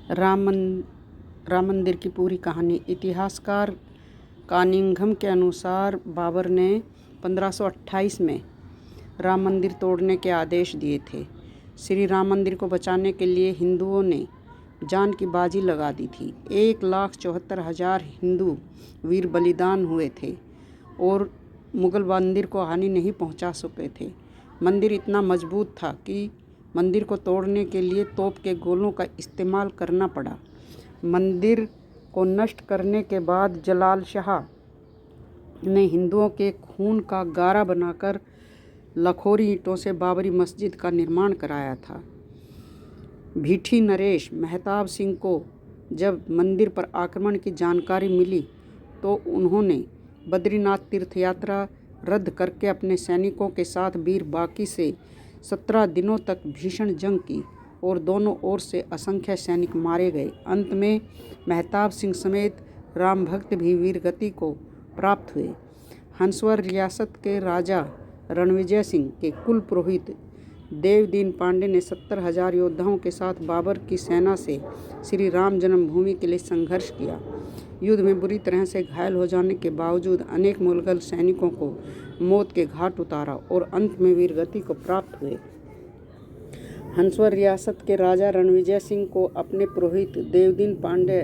राम मंदिर की पूरी कहानी। इतिहासकार कानिंघम के अनुसार बाबर ने 1528 में राम मंदिर तोड़ने के आदेश दिए थे। श्री राम मंदिर को बचाने के लिए हिंदुओं ने जान की बाजी लगा दी थी। 1,74,000 हिंदू वीर बलिदान हुए थे और मुगल मंदिर को हानि नहीं पहुंचा सके थे। मंदिर इतना मजबूत था कि मंदिर को तोड़ने के लिए तोप के गोलों का इस्तेमाल करना पड़ा। मंदिर को नष्ट करने के बाद जलाल शाह ने हिंदुओं के खून का गारा बनाकर लखोरी ईंटों से बाबरी मस्जिद का निर्माण कराया था। भीठी नरेश मेहताब सिंह को जब मंदिर पर आक्रमण की जानकारी मिली तो उन्होंने बद्रीनाथ तीर्थ यात्रा रद्द करके अपने सैनिकों के साथ वीर बाकी से 17 दिनों तक भीषण जंग की और दोनों ओर से असंख्य सैनिक मारे गए। अंत में मेहताब सिंह समेत राम भक्त भी वीरगति को प्राप्त हुए। हंसवर रियासत के राजा रणविजय सिंह के कुल पुरोहित देवदीन पांडे ने 70,000 योद्धाओं के साथ बाबर की सेना से श्री राम जन्मभूमि के लिए संघर्ष किया। युद्ध में बुरी तरह से घायल हो जाने के बावजूद अनेक मुगल सैनिकों को मौत के घाट उतारा और अंत में वीरगति को प्राप्त हुए। हंसवर रियासत के राजा रणविजय सिंह को अपने पुरोहित देवदीन पांडे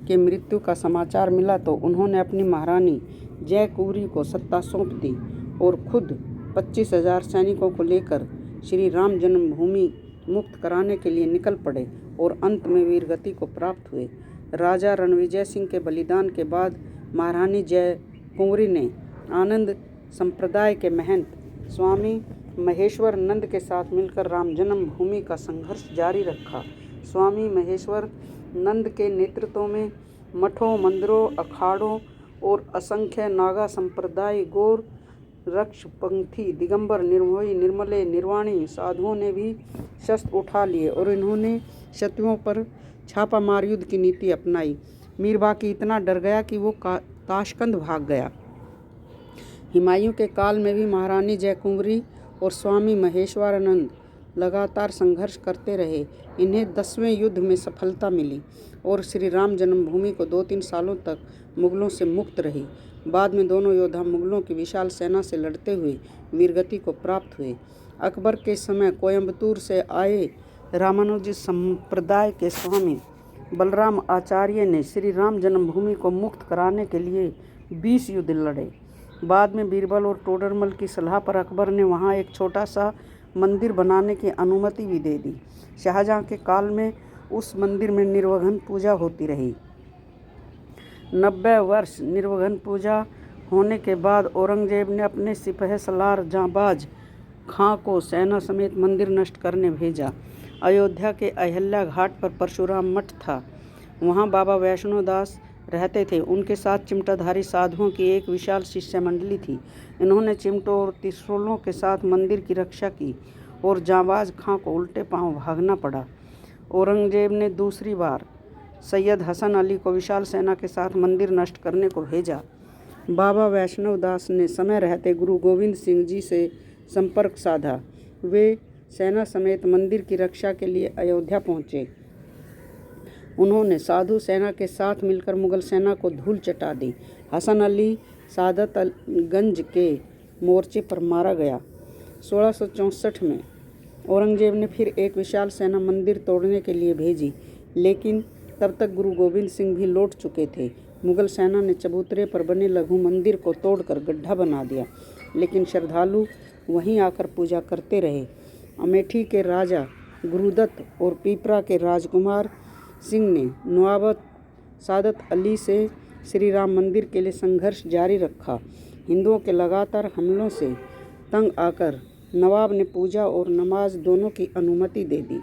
के मृत्यु का समाचार मिला तो उन्होंने अपनी महारानी जयकुंवरी को सत्ता सौंप दी और खुद 25,000 सैनिकों को लेकर श्री राम जन्मभूमि मुक्त कराने के लिए निकल पड़े और अंत में वीरगति को प्राप्त हुए। राजा रणविजय सिंह के बलिदान के बाद महारानी जयकुंवरी ने आनंद संप्रदाय के महंत स्वामी महेश्वर नंद के साथ मिलकर राम जन्मभूमि का संघर्ष जारी रखा। स्वामी महेश्वर नंद के नेतृत्व में मठों, मंदिरों, अखाड़ों और असंख्य नागा संप्रदाय, गौर, रक्षपंथी, दिगंबर, निर्मोही, निर्मले, निर्वाणी साधुओं ने भी शस्त्र उठा लिए और इन्होंने शत्रुओं पर छापामार युद्ध की नीति अपनाई। मीर बाकी इतना डर गया कि वो ताशकंद भाग गया। हुमायूं के काल में भी महारानी जयकुंवरी और स्वामी महेश्वरानंद लगातार संघर्ष करते रहे। इन्हें 10वें युद्ध में सफलता मिली और श्री राम जन्मभूमि को 2-3 सालों तक मुगलों से मुक्त रही। बाद में दोनों योद्धा मुगलों की विशाल सेना से लड़ते हुए वीरगति को प्राप्त हुए। अकबर के समय कोयम्बतूर से आए रामानुज संप्रदाय के स्वामी बलराम आचार्य ने श्री राम जन्मभूमि को मुक्त कराने के लिए 20 युद्ध लड़े। बाद में बीरबल और टोडरमल की सलाह पर अकबर ने वहां एक छोटा सा मंदिर बनाने की अनुमति भी दे दी। शाहजहां के काल में उस मंदिर में निर्वघन पूजा होती रही। 90 वर्ष निर्वघन पूजा होने के बाद औरंगजेब ने अपने सिपह सलार जांबाज खां को सेना समेत मंदिर नष्ट करने भेजा। अयोध्या के अहिल्या घाट पर परशुराम मठ था। वहां बाबा वैष्णो दास रहते थे। उनके साथ चिमटाधारी साधुओं की एक विशाल शिष्य मंडली थी। इन्होंने चिमटों और त्रिशूलों के साथ मंदिर की रक्षा की और जांबाज खां को उल्टे पांव भागना पड़ा। औरंगजेब ने दूसरी बार सैयद हसन अली को विशाल सेना के साथ मंदिर नष्ट करने को भेजा। बाबा वैष्णव दास ने समय रहते गुरु गोविंद सिंह जी से संपर्क साधा। वे सेना समेत मंदिर की रक्षा के लिए अयोध्या पहुंचे। उन्होंने साधु सेना के साथ मिलकर मुगल सेना को धूल चटा दी। हसन अली सादतगंज के मोर्चे पर मारा गया। 1664 में औरंगजेब ने फिर एक विशाल सेना मंदिर तोड़ने के लिए भेजी, लेकिन तब तक गुरु गोविंद सिंह भी लौट चुके थे। मुगल सेना ने चबूतरे पर बने लघु मंदिर को तोड़कर गड्ढा बना दिया, लेकिन श्रद्धालु वहीं आकर पूजा करते रहे। अमेठी के राजा गुरुदत्त और पीपरा के राजकुमार सिंह ने नवाब सादत अली से श्री राम मंदिर के लिए संघर्ष जारी रखा। हिंदुओं के लगातार हमलों से तंग आकर नवाब ने पूजा और नमाज दोनों की अनुमति दे दी।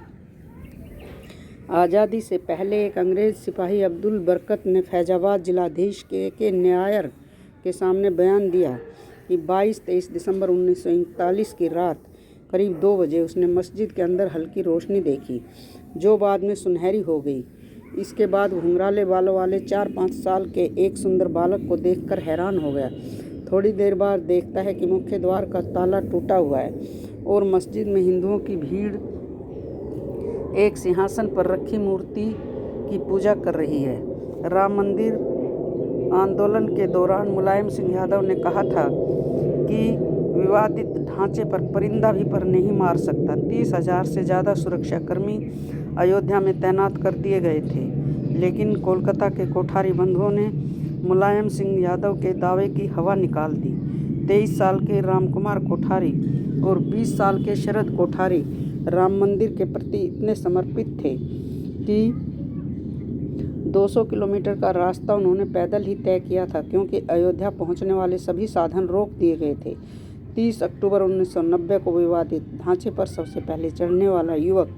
आज़ादी से पहले एक अंग्रेज सिपाही अब्दुल बरकत ने फैजाबाद जिलाधीश के न्यायर के सामने बयान दिया कि 22-23 दिसंबर 1939 की रात करीब 2 बजे उसने मस्जिद के अंदर हल्की रोशनी देखी, जो बाद में सुनहरी हो गई। इसके बाद घुंघराले बालों वाले 4-5 साल के एक सुंदर बालक को देखकर हैरान हो गया। थोड़ी देर बाद देखता है कि मुख्य द्वार का ताला टूटा हुआ है और मस्जिद में हिंदुओं की भीड़ एक सिंहासन पर रखी मूर्ति की पूजा कर रही है। राम मंदिर आंदोलन के दौरान मुलायम सिंह यादव ने कहा था कि विवादित ढांचे पर परिंदा भी पर नहीं मार सकता। 30,000 से ज़्यादा सुरक्षाकर्मी अयोध्या में तैनात कर दिए गए थे, लेकिन कोलकाता के कोठारी बंधुओं ने मुलायम सिंह यादव के दावे की हवा निकाल दी। 23 साल के रामकुमार कोठारी और 20 साल के शरद कोठारी राम मंदिर के प्रति इतने समर्पित थे कि 200 किलोमीटर का रास्ता उन्होंने पैदल ही तय किया था, क्योंकि अयोध्या पहुंचने वाले सभी साधन रोक दिए गए थे। 30 अक्टूबर 1990 को विवादित ढांचे पर सबसे पहले चढ़ने वाला युवक